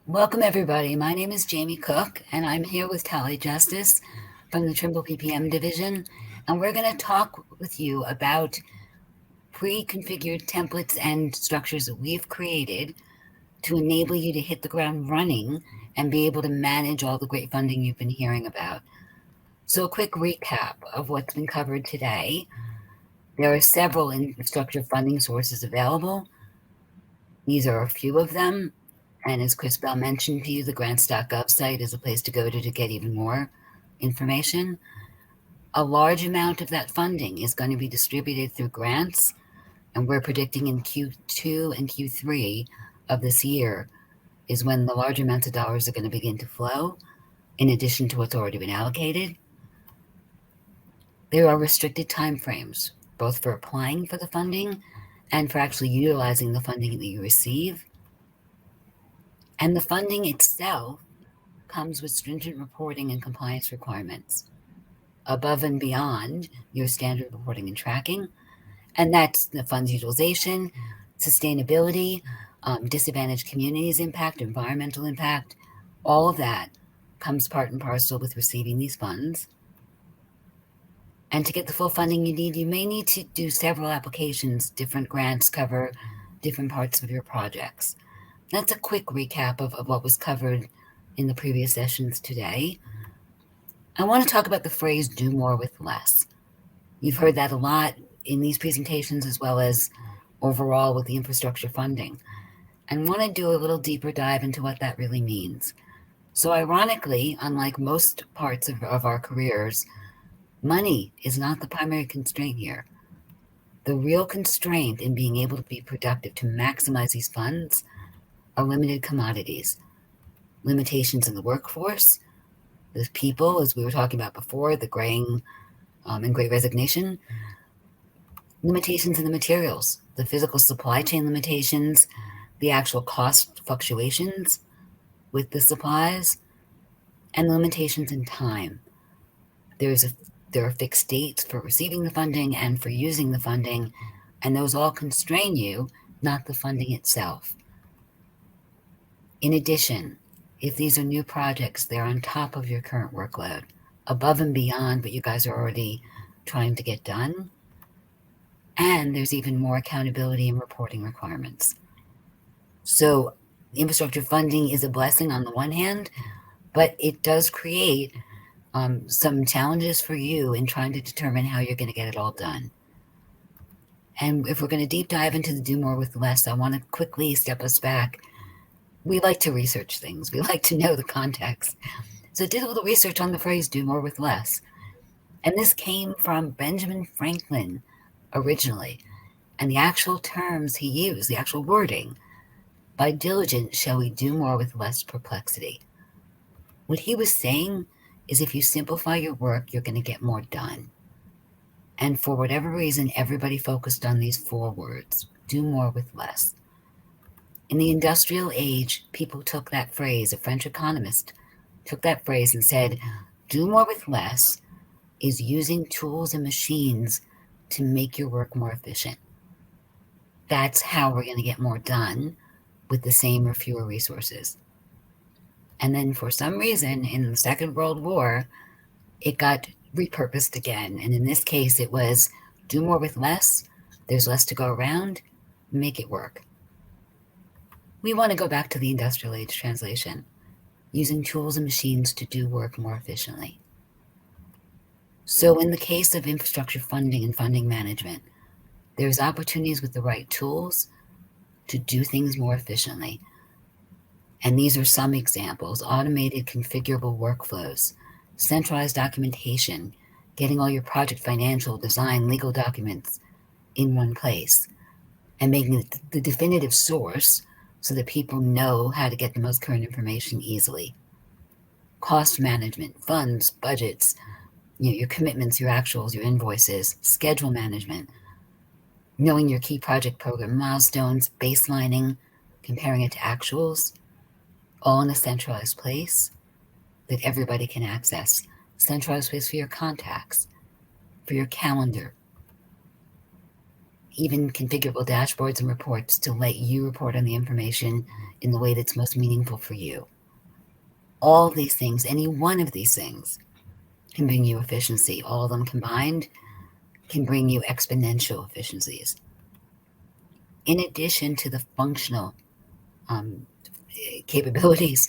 Welcome, everybody. My name is Jamie Cook, and I'm here with Tally Justice from the Trimble PPM division. And we're going to talk with you about pre-configured templates and structures that we've created to enable you to hit the ground running and be able to manage all the great funding you've been hearing about. So a quick recap of what's been covered today. There are several infrastructure funding sources available. These are a few of them. And as Chris Bell mentioned to you, the grants.gov site is a place to go to get even more information. A large amount of that funding is going to be distributed through grants, and we're predicting in Q2 and Q3 of this year is when the large amounts of dollars are going to begin to flow, in addition to what's already been allocated. There are restricted timeframes, both for applying for the funding and for actually utilizing the funding that you receive. And the funding itself comes with stringent reporting and compliance requirements above and beyond your standard reporting and tracking. And that's the funds utilization, sustainability, disadvantaged communities impact, environmental impact. All of that comes part and parcel with receiving these funds. And to get the full funding you need, you may need to do several applications. Different grants cover different parts of your projects. That's a quick recap of what was covered in the previous sessions today. I want to talk about the phrase do more with less. You've heard that a lot in these presentations as well as overall with the infrastructure funding. And want to do a little deeper dive into what that really means. So ironically, unlike most parts of our careers, money is not the primary constraint here. The real constraint in being able to be productive to maximize these funds are limited commodities, limitations in the workforce, the people, as we were talking about before, the graying and great resignation, limitations in the materials, the physical supply chain limitations, the actual cost fluctuations with the supplies, and limitations in time. There are fixed dates for receiving the funding and for using the funding, and those all constrain you, not the funding itself. In addition, if these are new projects, they're on top of your current workload, above and beyond what you guys are already trying to get done. And there's even more accountability and reporting requirements. So infrastructure funding is a blessing on the one hand, but it does create some challenges for you in trying to determine how you're going to get it all done. And if we're going to deep dive into the do more with less, I want to quickly step us back. We like to research things. We like to know the context. So I did a little research on the phrase do more with less. And this came from Benjamin Franklin originally. And the actual terms he used, the actual wording, by diligence shall we do more with less perplexity. What he was saying is if you simplify your work, you're going to get more done. And for whatever reason, everybody focused on these 4 words, do more with less. In the industrial age, people took that phrase, a French economist took that phrase and said, do more with less is using tools and machines to make your work more efficient. That's how we're going to get more done with the same or fewer resources. And then for some reason, in the Second World War, it got repurposed again. And in this case, it was do more with less. There's less to go around. Make it work. We want to go back to the industrial age translation, using tools and machines to do work more efficiently. So in the case of infrastructure funding and funding management, there's opportunities with the right tools to do things more efficiently. And these are some examples: automated configurable workflows, centralized documentation, getting all your project financial, design, legal documents in one place, and making it the definitive source so that people know how to get the most current information easily. Cost management, funds, budgets, your commitments, your actuals, your invoices, schedule management, knowing your key project program milestones, baselining, comparing it to actuals, all in a centralized place that everybody can access. Centralized place for your contacts, for your calendar. even configurable dashboards and reports to let you report on the information in the way that's most meaningful for you. All these things, any one of these things, can bring you efficiency. All of them combined can bring you exponential efficiencies. In addition to the functional capabilities,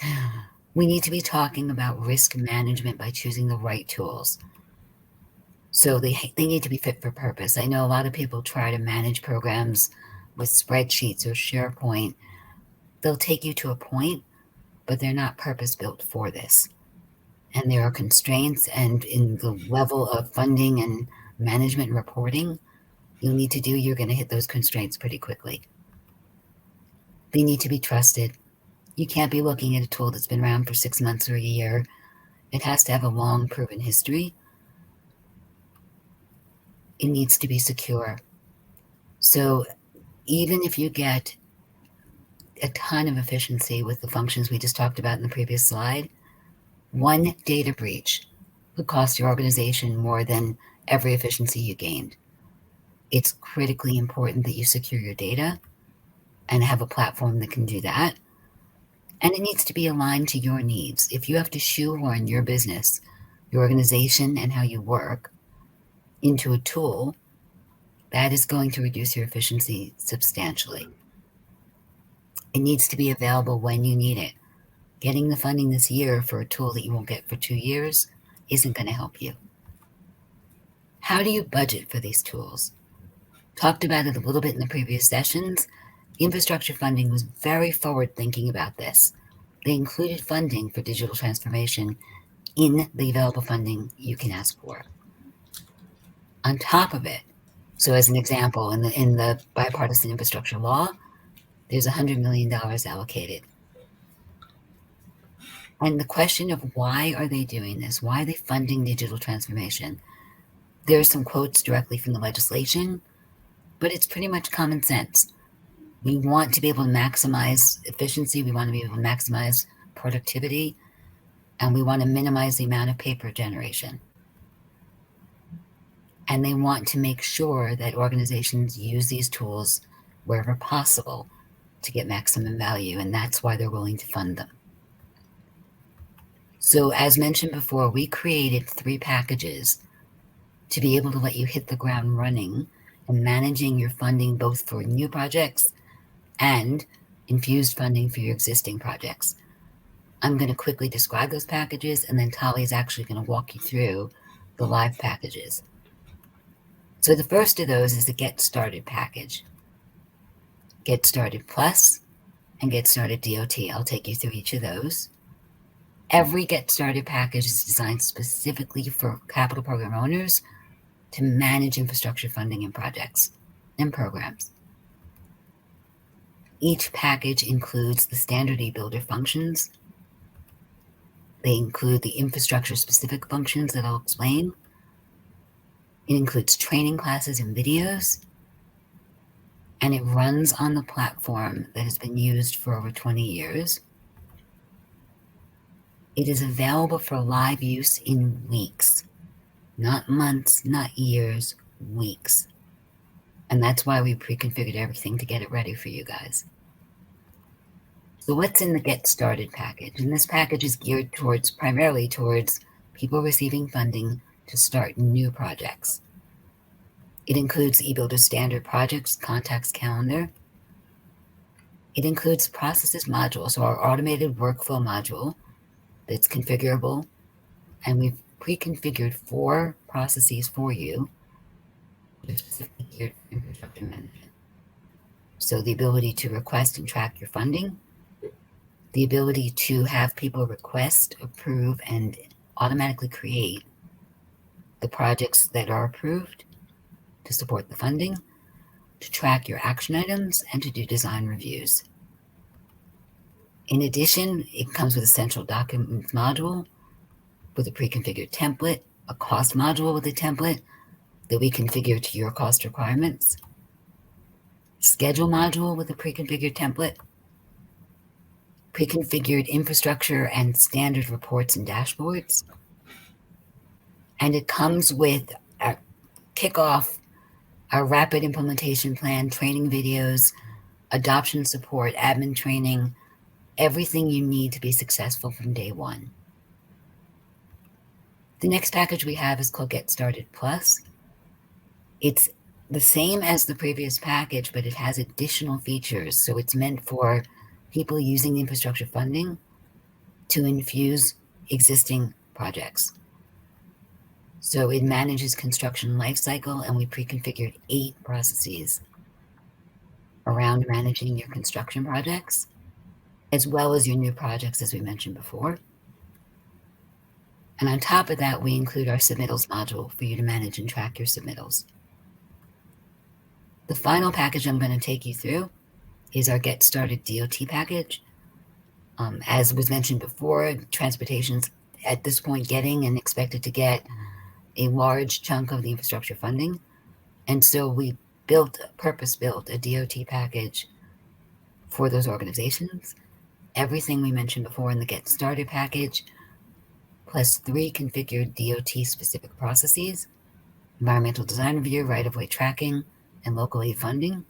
we need to be talking about risk management by choosing the right tools. So they need to be fit for purpose. I know a lot of people try to manage programs with spreadsheets or SharePoint. They'll take you to a point, but they're not purpose-built for this. And there are constraints, and in the level of funding and management and reporting you'll need to do, you're going to hit those constraints pretty quickly. They need to be trusted. You can't be looking at a tool that's been around for 6 months or a year. It has to have a long proven history. It needs to be secure. So even if you get a ton of efficiency with the functions we just talked about in the previous slide, one data breach would cost your organization more than every efficiency you gained. It's critically important that you secure your data and have a platform that can do that. And it needs to be aligned to your needs. If you have to shoehorn your business, your organization, and how you work into a tool, that is going to reduce your efficiency substantially. It needs to be available when you need it. Getting the funding this year for a tool that you won't get for 2 years isn't going to help you. How do you budget for these tools? Talked about it a little bit in the previous sessions. Infrastructure funding was very forward thinking about this. They included funding for digital transformation in the available funding you can ask for. On top of it, so as an example, in the Bipartisan Infrastructure Law, there's $100 million allocated. And the question of why are they doing this? Why are they funding digital transformation? There are some quotes directly from the legislation, but it's pretty much common sense. We want to be able to maximize efficiency. We want to be able to maximize productivity, and we want to minimize the amount of paper generation. And they want to make sure that organizations use these tools wherever possible to get maximum value, and that's why they're willing to fund them. So as mentioned before, we created 3 packages to be able to let you hit the ground running and managing your funding both for new projects and infused funding for your existing projects. I'm going to quickly describe those packages, and then Tali is actually going to walk you through the live packages. So the first of those is the Get Started package. Get Started Plus and Get Started DOT. I'll take you through each of those. Every Get Started package is designed specifically for capital program owners to manage infrastructure funding and projects and programs. Each package includes the standard eBuilder functions. They include the infrastructure-specific functions that I'll explain. It includes training classes and videos. And it runs on the platform that has been used for over 20 years. It is available for live use in weeks, not months, not years, weeks. And that's why we pre-configured everything to get it ready for you guys. So what's in the Get Started package? And this package is geared primarily towards people receiving funding to start new projects. It includes eBuilder standard projects, contacts calendar. It includes processes module, so our automated workflow module that's configurable. And we've pre-configured 4 processes for you, specifically geared for infrastructure management. So the ability to request and track your funding, the ability to have people request, approve, and automatically create the projects that are approved to support the funding, to track your action items, and to do design reviews. In addition, it comes with a central documents module with a pre-configured template, a cost module with a template that we configure to your cost requirements, schedule module with a pre-configured template, pre-configured infrastructure and standard reports and dashboards. And it comes with a kickoff our rapid implementation plan, training videos, adoption support, admin training, everything you need to be successful from day one. The next package we have is called Get Started Plus. It's the same as the previous package, but it has additional features. So it's meant for people using the infrastructure funding to infuse existing projects. So it manages construction lifecycle, and we pre-configured 8 processes around managing your construction projects, as well as your new projects, as we mentioned before. And on top of that, we include our submittals module for you to manage and track your submittals. The final package I'm going to take you through is our Get Started DOT package. As was mentioned before, transportation's at this point getting and expected to get a large chunk of the infrastructure funding. And so we purpose-built a DOT package for those organizations. Everything we mentioned before in the Get Started package, plus 3 configured DOT-specific processes: environmental design review, right-of-way tracking, and local aid funding.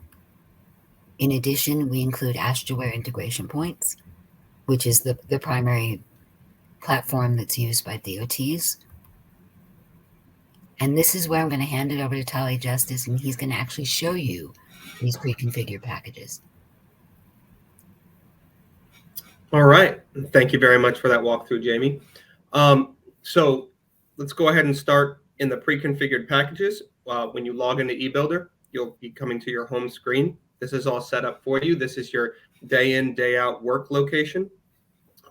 In addition, we include Astroware integration points, which is the primary platform that's used by DOTs. And this is where I'm going to hand it over to Tali Justice, and he's going to actually show you these pre-configured packages. All right. Thank you very much for that walkthrough, Jamie. So let's go ahead and start in the pre-configured packages. When you log into eBuilder, you'll be coming to your home screen. This is all set up for you. This is your day in, day out work location.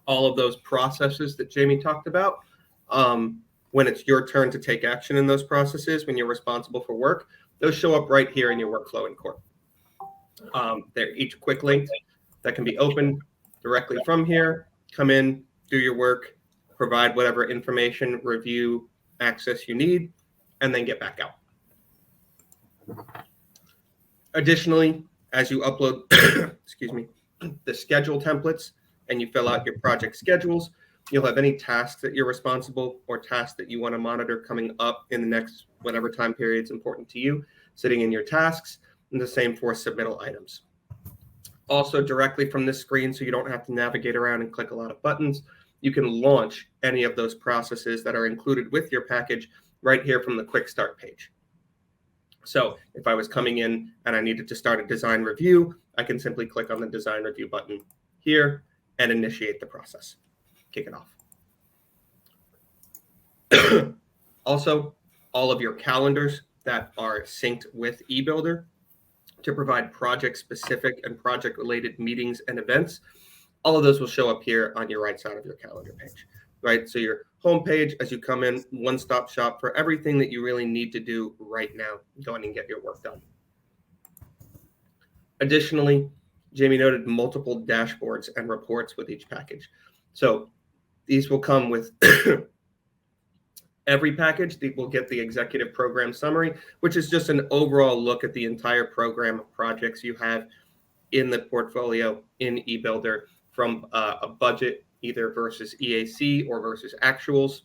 All of those processes that Jamie talked about. When it's your turn to take action in those processes, when you're responsible for work, those show up right here in your workflow in Core. They're each quick linked that can be opened directly from here. Come in, do your work, provide whatever information, review, access you need, and then get back out. Additionally, as you upload, excuse me, the schedule templates and you fill out your project schedules, you'll have any tasks that you're responsible or tasks that you want to monitor coming up in the next whatever time period is important to you, sitting in your tasks, and the same for submittal items. Also, directly from this screen, so you don't have to navigate around and click a lot of buttons, you can launch any of those processes that are included with your package right here from the Quick Start page. So if I was coming in and I needed to start a design review, I can simply click on the design review button here and initiate the process, kick it off. Also, all of your calendars that are synced with eBuilder to provide project-specific and project-related meetings and events, all of those will show up here on your right side of your calendar page, right? So your home page, as you come in, one-stop shop for everything that you really need to do right now. Go in and get your work done. Additionally, Jamie noted multiple dashboards and reports with each package. So these will come with every package. Will get the executive program summary, which is just an overall look at the entire program of projects you have in the portfolio in eBuilder, from a budget either versus EAC or versus actuals,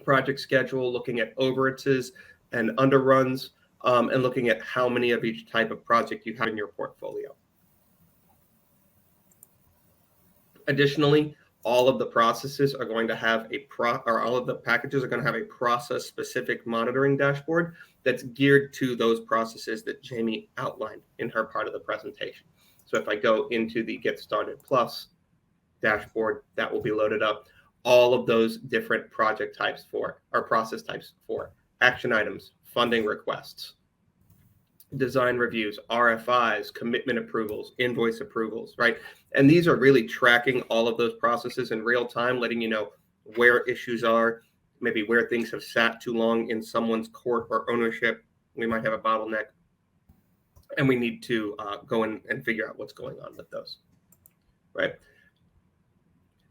project schedule, looking at overages and underruns, and looking at how many of each type of project you have in your portfolio. Additionally, all of the processes are going to have all of the packages are going to have a process-specific monitoring dashboard that's geared to those processes that Jamie outlined in her part of the presentation. So if I go into the Get Started Plus dashboard, that will be loaded up. All of those different project types or process types for action items, funding requests, design reviews, RFIs, commitment approvals, invoice approvals, right? And these are really tracking all of those processes in real time, letting you know where issues are, maybe where things have sat too long in someone's court or ownership. We might have a bottleneck, and we need to go in and figure out what's going on with those, right?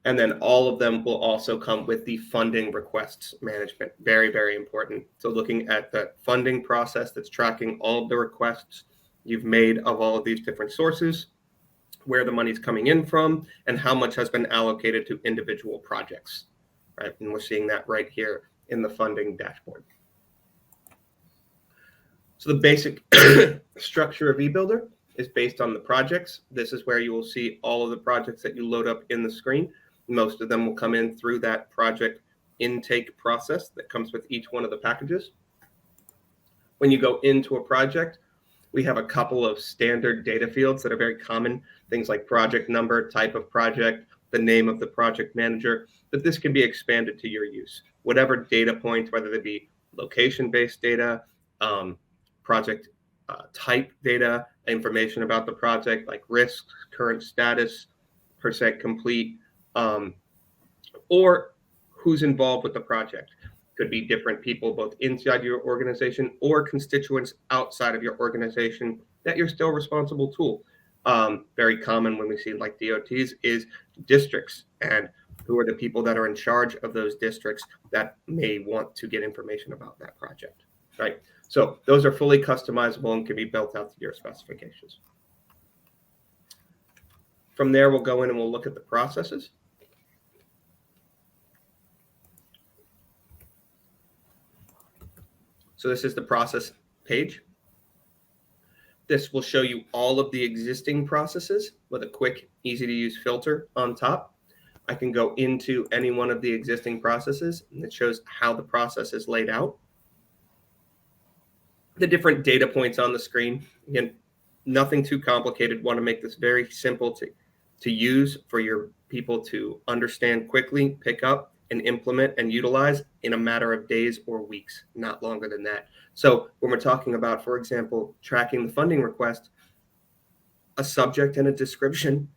And then all of them will also come with the funding requests management. Very, very important. So looking at the funding process that's tracking all of the requests you've made of all of these different sources, where the money's coming in from, and how much has been allocated to individual projects, right? And we're seeing that right here in the funding dashboard. So the basic structure of eBuilder is based on the projects. This is where you will see all of the projects that you load up in the screen. Most of them will come in through that project intake process that comes with each one of the packages. When you go into a project, we have a couple of standard data fields that are very common, things like project number, type of project, the name of the project manager, but this can be expanded to your use. Whatever data points, whether they be location-based data, project type data, information about the project like risks, current status, percent complete, or who's involved with the project. Could be different people both inside your organization or constituents outside of your organization that you're still responsible to. Very common when we see like DOTs is districts, and who are the people that are in charge of those districts that may want to get information about that project, right? So those are fully customizable and can be built out to your specifications. From there, we'll go in and we'll look at the processes. So this is the process page. This will show you all of the existing processes with a quick, easy to use filter on top. I can go into any one of the existing processes and it shows how the process is laid out. The different data points on the screen, again, nothing too complicated. Want to make this very simple to use for your people to understand quickly, pick up, and implement and utilize in a matter of days or weeks, not longer than that. So when we're talking about, for example, tracking the funding request, a subject and a description,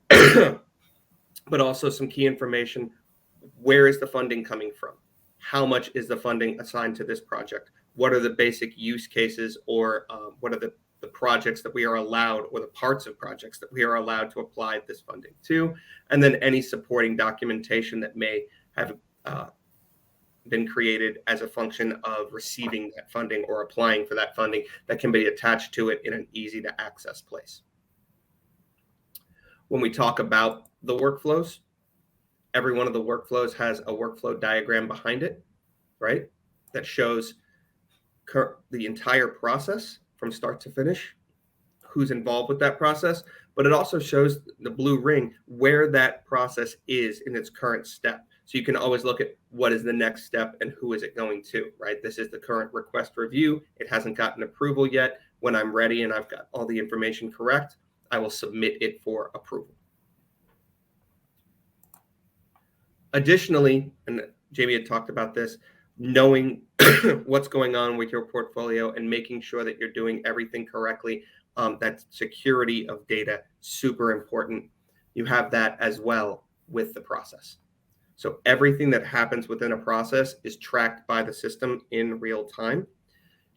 but also some key information. Where is the funding coming from? How much is the funding assigned to this project? What are the basic use cases, or what are the projects that we are allowed, or the parts of projects that we are allowed to apply this funding to? And then any supporting documentation that may have been created as a function of receiving that funding or applying for that funding that can be attached to it in an easy to access place. When we talk about the workflows, every one of the workflows has a workflow diagram behind it, right? That shows the entire process from start to finish, who's involved with that process, but it also shows the blue ring where that process is in its current step. So you can always look at what is the next step and who is it going to, right? This is the current request review. It hasn't gotten approval yet. When I'm ready and I've got all the information correct, I will submit it for approval. Additionally, and Jamie had talked about this, knowing what's going on with your portfolio and making sure that you're doing everything correctly. That security of data, super important. You have that as well with the process. So everything that happens within a process is tracked by the system in real time.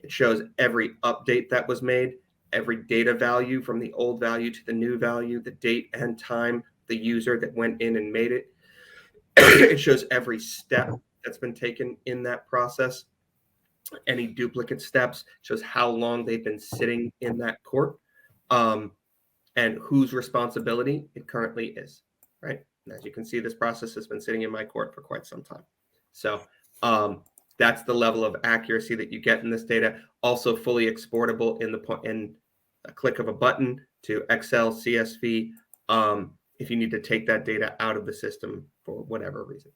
It shows every update that was made, every data value from the old value to the new value, the date and time, the user that went in and made it. It shows every step that's been taken in that process, any duplicate steps, shows how long they've been sitting in that court, and whose responsibility it currently is, right? And as you can see, this process has been sitting in my court for quite some time. So that's the level of accuracy that you get in this data. Also fully exportable in a click of a button to Excel, CSV, if you need to take that data out of the system for whatever reason.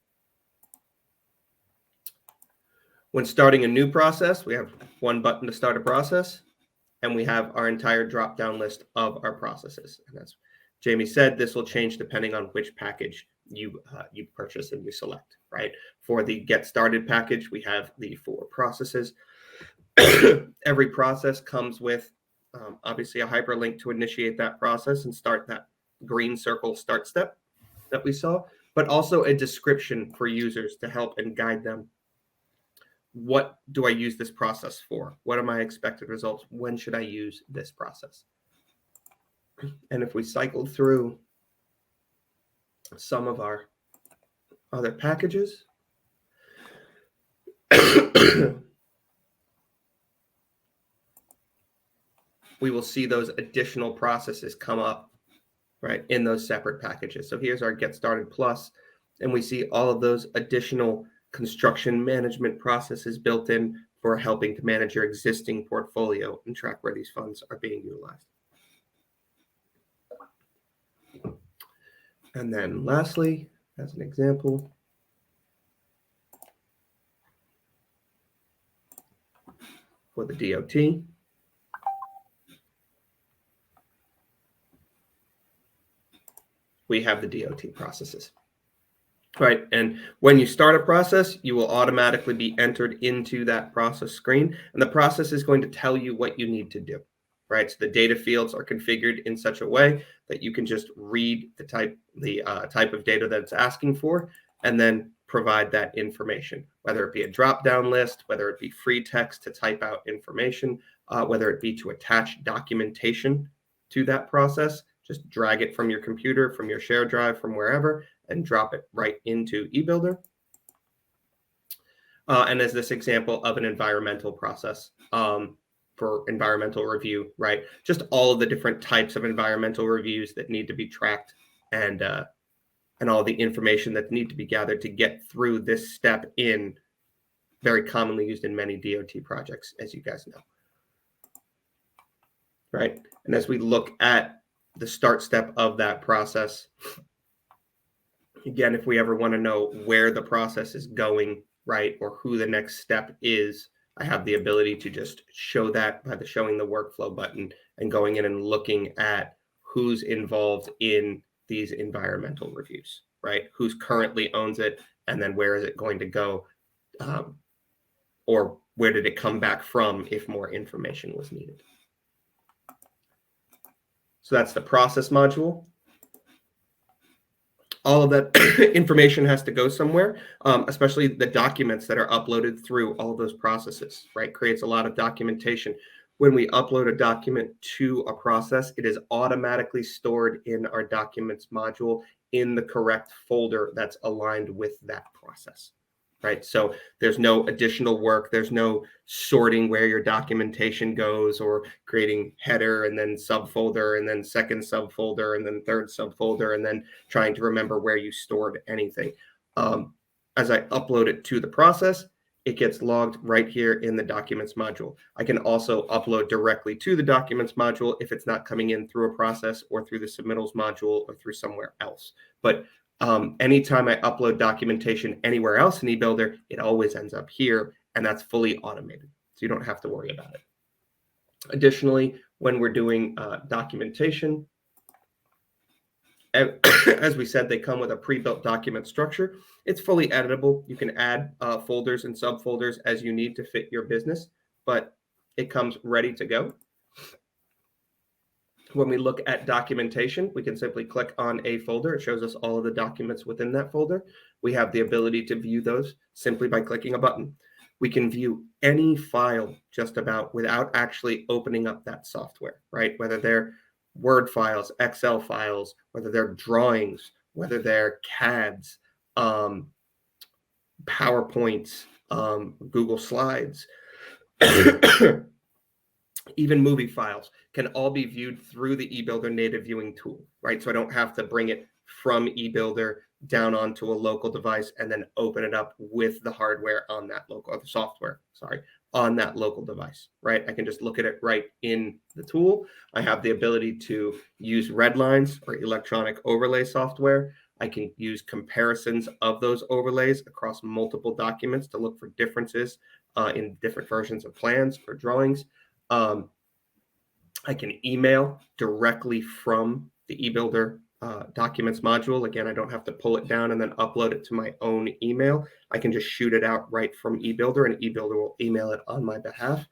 When starting a new process, we have one button to start a process, and we have our entire drop-down list of our processes. And as Jamie said, this will change depending on which package you purchase and you select, right? For the Get Started package, we have the 4 processes. Every process comes with obviously a hyperlink to initiate that process and start that green circle start step that we saw, but also a description for users to help and guide them. What do I use this process for? What are my expected results? When should I use this process? And if we cycle through some of our other packages, we will see those additional processes come up, right, in those separate packages. So here's our Get Started Plus, and we see all of those additional construction management processes built in for helping to manage your existing portfolio and track where these funds are being utilized. And then lastly, as an example, for the DOT, we have the DOT processes. Right, and when you start a process, you will automatically be entered into that process screen, and the process is going to tell you what you need to do. Right, so the data fields are configured in such a way that you can just read the type of data that it's asking for, and then provide that information, whether it be a drop-down list, whether it be free text to type out information, whether it be to attach documentation to that process. Just drag it from your computer, from your share drive, from wherever, and drop it right into eBuilder. And as this example of an environmental process for environmental review, right? Just all of the different types of environmental reviews that need to be tracked, and all the information that need to be gathered to get through this step in, very commonly used in many DOT projects, as you guys know. Right, and as we look at the start step of that process, again, if we ever want to know where the process is going, right, or who the next step is, I have the ability to just show that by showing the workflow button and going in and looking at who's involved in these environmental reviews, right? Who's currently owns it, and then where is it going to go, or where did it come back from if more information was needed. So that's the process module. All of that information has to go somewhere, especially the documents that are uploaded through all those processes, right? Creates a lot of documentation. When we upload a document to a process, it is automatically stored in our documents module in the correct folder that's aligned with that process, right? So there's no additional work. There's no sorting where your documentation goes, or creating header and then subfolder and then second subfolder and then third subfolder and then trying to remember where you stored anything. As I upload it to the process, it gets logged right here in the documents module. I can also upload directly to the documents module if it's not coming in through a process or through the submittals module or through somewhere else. But anytime I upload documentation anywhere else in eBuilder, it always ends up here, and that's fully automated, so you don't have to worry about it. Additionally, when we're doing documentation, as we said, they come with a pre-built document structure. It's fully editable. You can add folders and subfolders as you need to fit your business, but it comes ready to go. When we look at documentation, we can simply click on a folder. It shows us all of the documents within that folder. We have the ability to view those simply by clicking a button. We can view any file just about without actually opening up that software, right? Whether they're Word files, Excel files, whether they're drawings, whether they're CADs, PowerPoints, Google Slides, even movie files can all be viewed through the eBuilder native viewing tool, right? So I don't have to bring it from eBuilder down onto a local device and then open it up with the hardware on that local, or the software, sorry, on that local device, right? I can just look at it right in the tool. I have the ability to use red lines or electronic overlay software. I can use comparisons of those overlays across multiple documents to look for differences in different versions of plans or drawings. I can email directly from the eBuilder documents module. Again, I don't have to pull it down and then upload it to my own email. I can just shoot it out right from eBuilder, and eBuilder will email it on my behalf.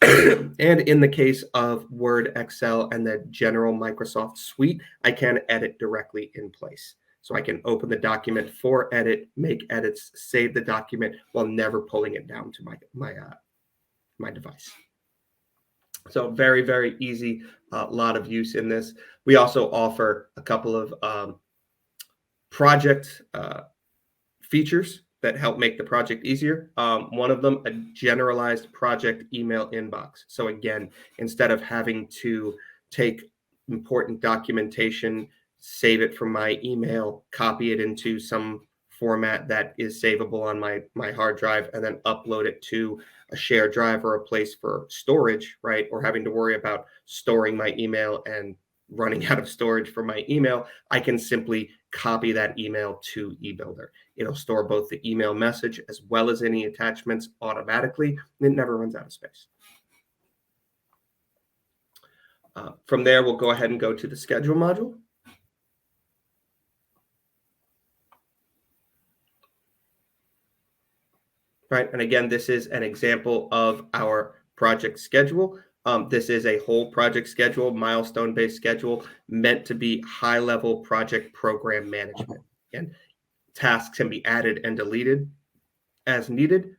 And in the case of Word, Excel, and the general Microsoft suite, I can edit directly in place. So I can open the document for edit, make edits, save the document while never pulling it down to my device. So very, very easy, lot of use in this. We also offer a couple of project features that help make the project easier. One of them, a generalized project email inbox. So again, instead of having to take important documentation, save it from my email, copy it into some format that is savable on my hard drive and then upload it to a shared drive or a place for storage, right? Or having to worry about storing my email and running out of storage for my email, I can simply copy that email to eBuilder. It'll store both the email message as well as any attachments automatically, and it never runs out of space. From there, we'll go ahead and go to the schedule module. Right, and again, this is an example of our project schedule. This is a whole project schedule, milestone-based schedule, meant to be high-level project program management. And tasks can be added and deleted as needed,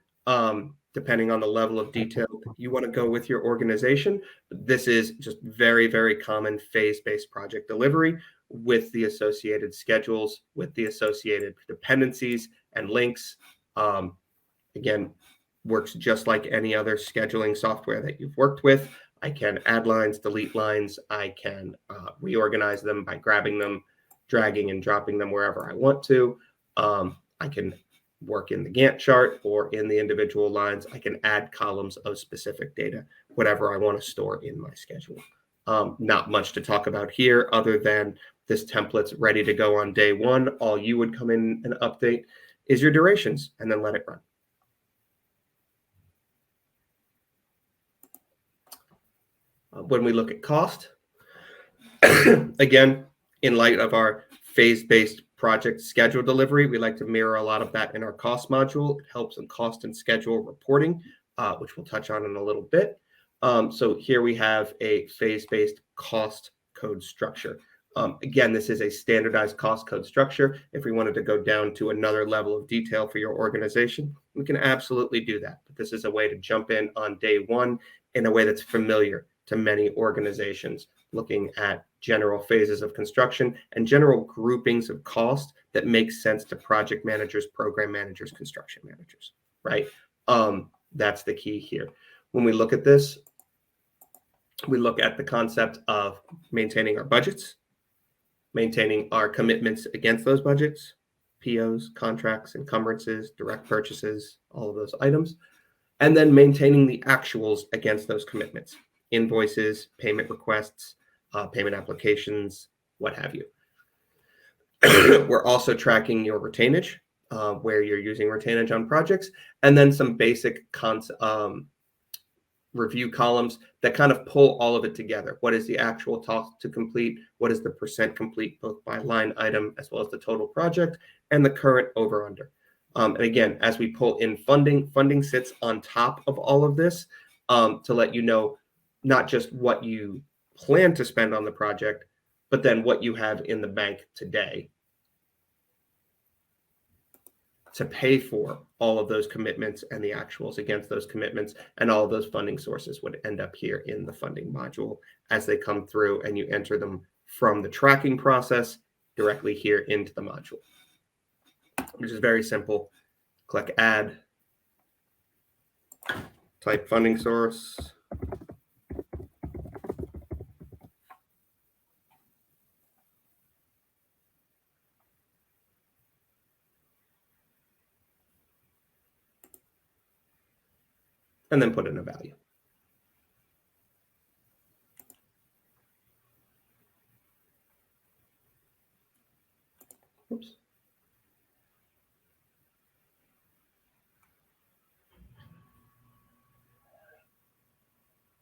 depending on the level of detail you want to go with your organization. This is just very, very common phase-based project delivery with the associated schedules, with the associated dependencies and links. Again, works just like any other scheduling software that you've worked with. I can add lines, delete lines. I can reorganize them by grabbing them, dragging and dropping them wherever I want to. I can work in the Gantt chart or in the individual lines. I can add columns of specific data, whatever I want to store in my schedule. Not much to talk about here other than this template's ready to go on day one. All you would come in and update is your durations and then let it run. When we look at cost, again, in light of our phase-based project schedule delivery, we like to mirror a lot of that in our cost module. It helps in cost and schedule reporting, which we'll touch on in a little bit. So here we have a phase-based cost code structure. Again, this is a standardized cost code structure. If we wanted to go down to another level of detail for your organization, we can absolutely do that. But this is a way to jump in on day one in a way that's familiar to many organizations, looking at general phases of construction and general groupings of cost that make sense to project managers, program managers, construction managers, right? That's the key here. When we look at this, we look at the concept of maintaining our budgets, maintaining our commitments against those budgets, POs, contracts, encumbrances, direct purchases, all of those items, and then maintaining the actuals against those commitments. Invoices, payment requests, payment applications, what have you. We're also tracking your retainage, where you're using retainage on projects, and then some basic review columns that kind of pull all of it together. What is the actual cost to complete? What is the percent complete, both by line item as well as the total project, and the current over under. And again, as we pull in funding sits on top of all of this to let you know not just what you plan to spend on the project, but then what you have in the bank today to pay for all of those commitments and the actuals against those commitments, and all of those funding sources would end up here in the funding module as they come through, and you enter them from the tracking process directly here into the module, which is very simple. Click add, type funding source, and then put in a value. Oops.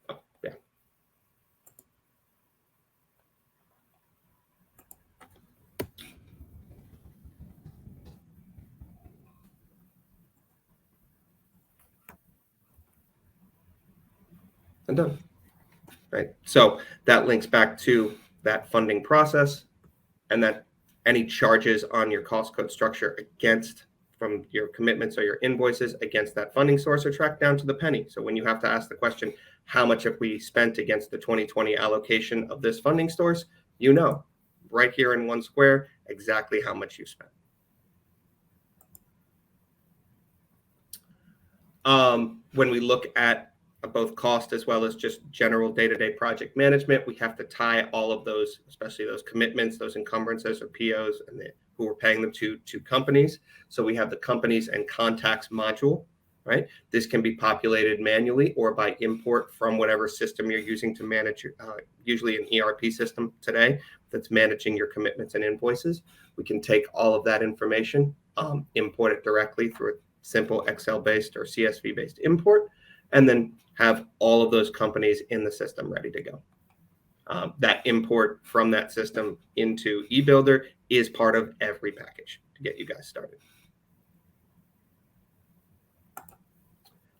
Oh, yeah. And done. Right. So that links back to that funding process, and that any charges on your cost code structure against from your commitments or your invoices against that funding source are tracked down to the penny. So when you have to ask the question, how much have we spent against the 2020 allocation of this funding source, you know right here in one square exactly how much you spent. When we look at both cost as well as just general day-to-day project management, we have to tie all of those, especially those commitments, those encumbrances or POs, and the who we're paying them to companies. So we have the companies and contacts module, right? This can be populated manually or by import from whatever system you're using to manage, usually an ERP system today that's managing your commitments and invoices. We can take all of that information, import it directly through a simple Excel-based or CSV-based import, and then have all of those companies in the system ready to go. That import from that system into eBuilder is part of every package to get you guys started.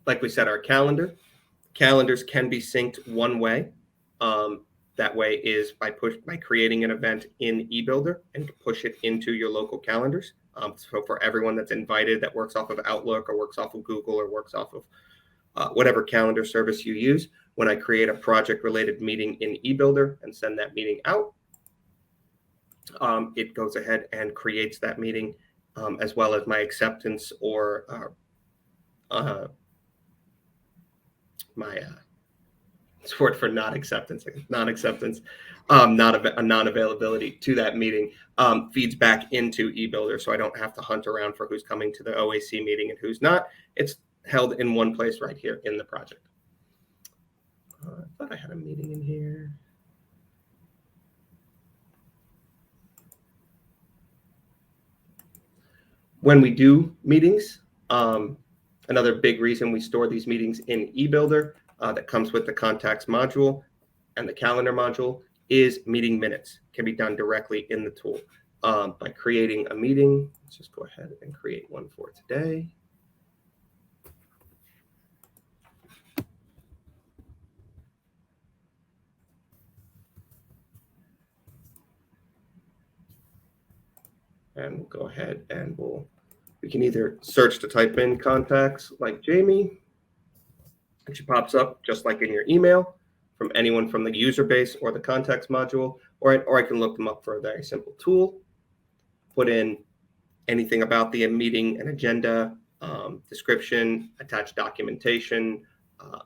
Like we said, our calendars can be synced one way. That way is by creating an event in eBuilder and push it into your local calendars. So for everyone that's invited that works off of Outlook or works off of Google or works off of whatever calendar service you use, when I create a project-related meeting in eBuilder and send that meeting out, it goes ahead and creates that meeting, as well as my acceptance or my word for non-acceptance, non-availability to that meeting feeds back into eBuilder, so I don't have to hunt around for who's coming to the OAC meeting and who's not. It's held in one place right here in the project. I thought I had a meeting in here. When we do meetings, another big reason we store these meetings in eBuilder that comes with the contacts module and the calendar module is meeting minutes. Can be done directly in the tool by creating a meeting. Let's just go ahead and create one for today. And we'll go ahead and we can either search to type in contacts like Jamie, and she pops up just like in your email from anyone from the user base or the contacts module, or I can look them up for a very simple tool, put in anything about the meeting and agenda, description, attach documentation,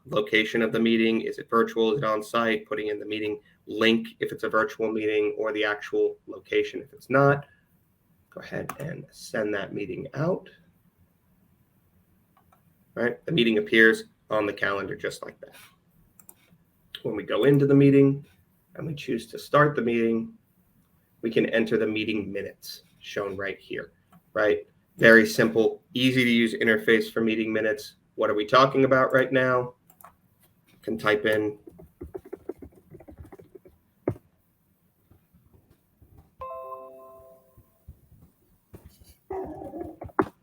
location of the meeting. Is it virtual? Is it on site? Putting in the meeting link if it's a virtual meeting, or the actual location if it's not. Go ahead and send that meeting out. All right, the meeting appears on the calendar just like that. When we go into the meeting and we choose to start the meeting, we can enter the meeting minutes shown right here, right? Very simple, easy to use interface for meeting minutes. What are we talking about right now? Can type in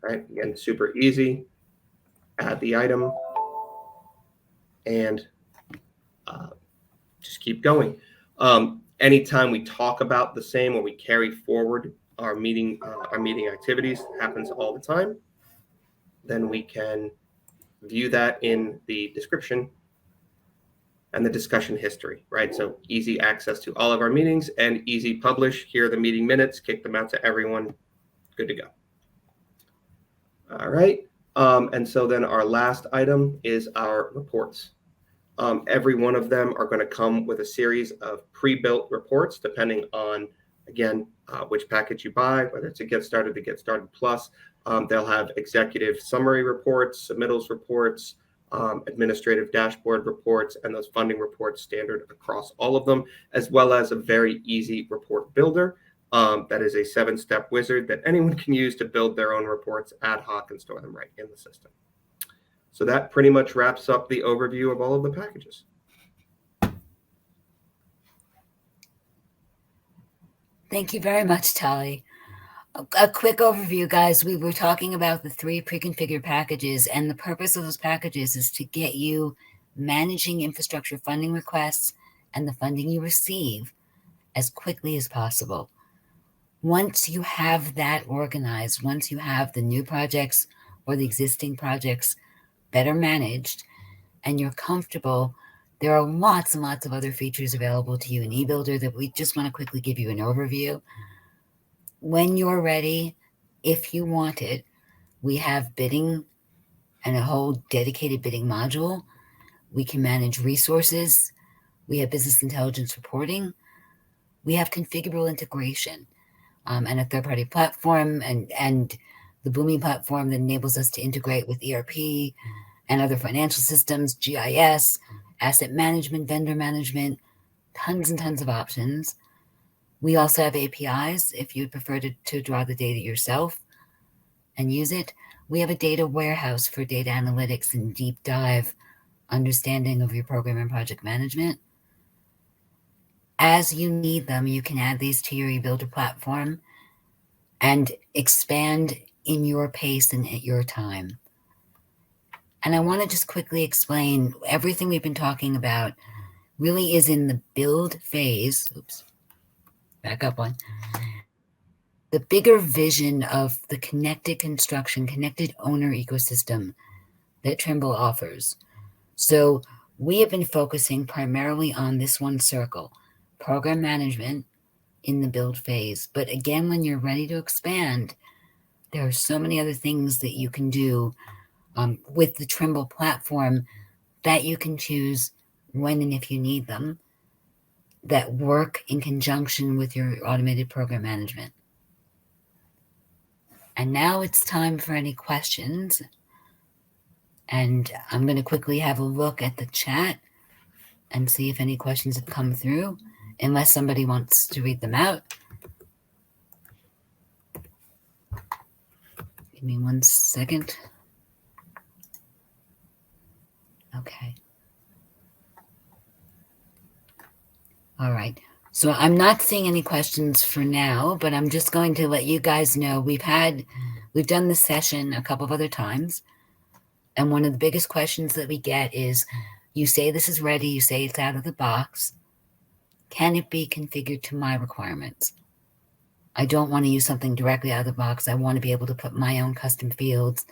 right? Again, super easy. Add the item and just keep going. Anytime we talk about the same or we carry forward our meeting activities, happens all the time, then we can view that in the description and the discussion history, right? So easy access to all of our meetings and easy publish. Here are the meeting minutes, kick them out to everyone. Good to go. All right. And so then our last item is our reports. Every one of them are going to come with a series of pre-built reports, depending on, again, which package you buy, whether it's a Get Started to Get Started Plus. They'll have executive summary reports, submittals reports, administrative dashboard reports, and those funding reports standard across all of them, as well as a very easy report builder. That is a 7-step wizard that anyone can use to build their own reports ad hoc and store them right in the system. So that pretty much wraps up the overview of all of the packages. Thank you very much, Tali. A quick overview, guys. We were talking about the 3 pre-configured packages, and the purpose of those packages is to get you managing infrastructure funding requests and the funding you receive as quickly as possible. Once you have that organized, once you have the new projects or the existing projects better managed and you're comfortable, there are lots and lots of other features available to you in eBuilder that we just want to quickly give you an overview. When you're ready, if you want it, we have bidding and a whole dedicated bidding module. We can manage resources. We have business intelligence reporting. We have configurable integration. and a third-party platform, and the Boomi platform that enables us to integrate with ERP and other financial systems, GIS, asset management, vendor management, tons and tons of options. We also have APIs if you'd prefer to draw the data yourself and use it. We have a data warehouse for data analytics and deep dive understanding of your program and project management. As you need them, you can add these to your eBuilder platform and expand in your pace and at your time. And I want to just quickly explain everything we've been talking about really is in the build phase. Oops, back up one. The bigger vision of the connected construction, connected owner ecosystem that Trimble offers. So we have been focusing primarily on this one circle, program management in the build phase. But again, when you're ready to expand, there are so many other things that you can do with the Trimble platform that you can choose when and if you need them that work in conjunction with your automated program management. And now it's time for any questions. And I'm going to quickly have a look at the chat and see if any questions have come through, unless somebody wants to read them out. Give me 1 second. Okay. All right. So I'm not seeing any questions for now, but I'm just going to let you guys know we've done this session a couple of other times. And one of the biggest questions that we get is, you say this is ready, you say it's out of the box. Can it be configured to my requirements? I don't want to use something directly out of the box. I want to be able to put my own custom fields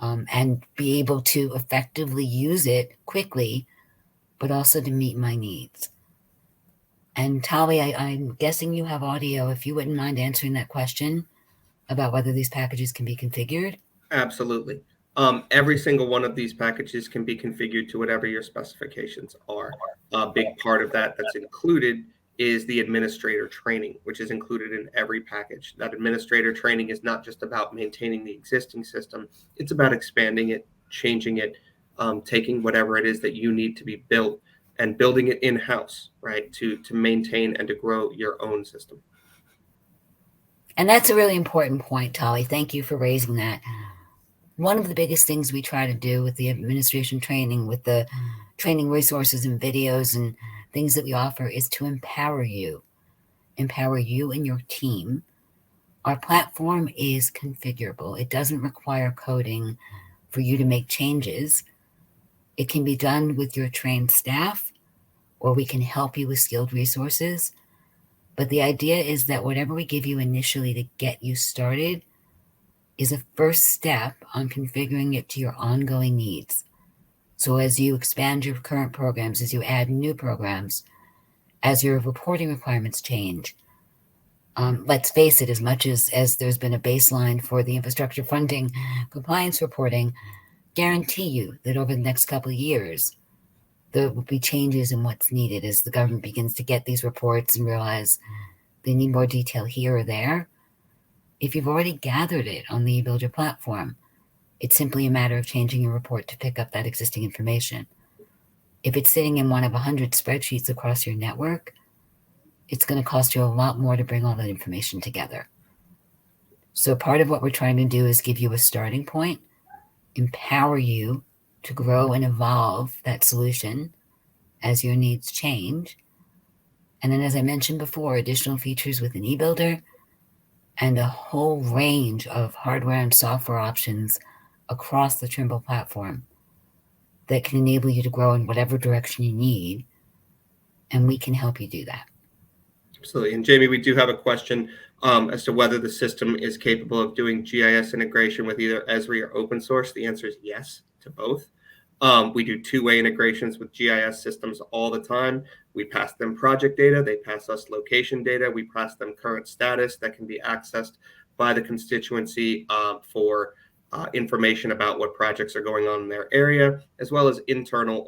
and be able to effectively use it quickly, but also to meet my needs. And Tali, I'm guessing you have audio. If you wouldn't mind answering that question about whether these packages can be configured. Absolutely. Every single one of these packages can be configured to whatever your specifications are. A big part of that that's included is the administrator training, which is included in every package. That administrator training is not just about maintaining the existing system, it's about expanding it, changing it, taking whatever it is that you need to be built and building it in-house, right, to maintain and to grow your own system. And that's a really important point, Tali. Thank you for raising that. One of the biggest things we try to do with the administration training, with the training resources and videos and things that we offer, is to empower you and your team. Our platform is configurable. It doesn't require coding for you to make changes. It can be done with your trained staff, or we can help you with skilled resources. But the idea is that whatever we give you initially to get you started is a first step on configuring it to your ongoing needs. So as you expand your current programs, as you add new programs, as your reporting requirements change, let's face it, as much as there's been a baseline for the infrastructure funding compliance reporting, guarantee you that over the next couple of years, there will be changes in what's needed as the government begins to get these reports and realize they need more detail here or there. If you've already gathered it on the eBuilder platform, it's simply a matter of changing your report to pick up that existing information. If it's sitting in one of 100 spreadsheets across your network, it's going to cost you a lot more to bring all that information together. So part of what we're trying to do is give you a starting point, empower you to grow and evolve that solution as your needs change. And then, as I mentioned before, additional features within eBuilder and a whole range of hardware and software options across the Trimble platform that can enable you to grow in whatever direction you need, and we can help you do that. Absolutely. And Jamie, we do have a question as to whether the system is capable of doing GIS integration with either Esri or open source. The answer is yes to both. We do two-way integrations with GIS systems all the time. We pass them project data, they pass us location data, we pass them current status that can be accessed by the constituency for information about what projects are going on in their area, as well as internal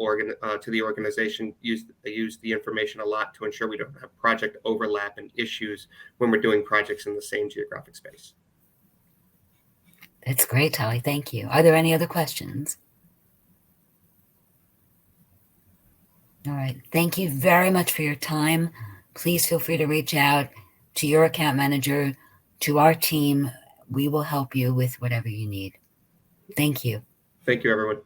to the organization. They use the information a lot to ensure we don't have project overlap and issues when we're doing projects in the same geographic space. That's great, Tali. Thank you. Are there any other questions? All right. Thank you very much for your time. Please feel free to reach out to your account manager, to our team. We will help you with whatever you need. Thank you. Thank you, everyone.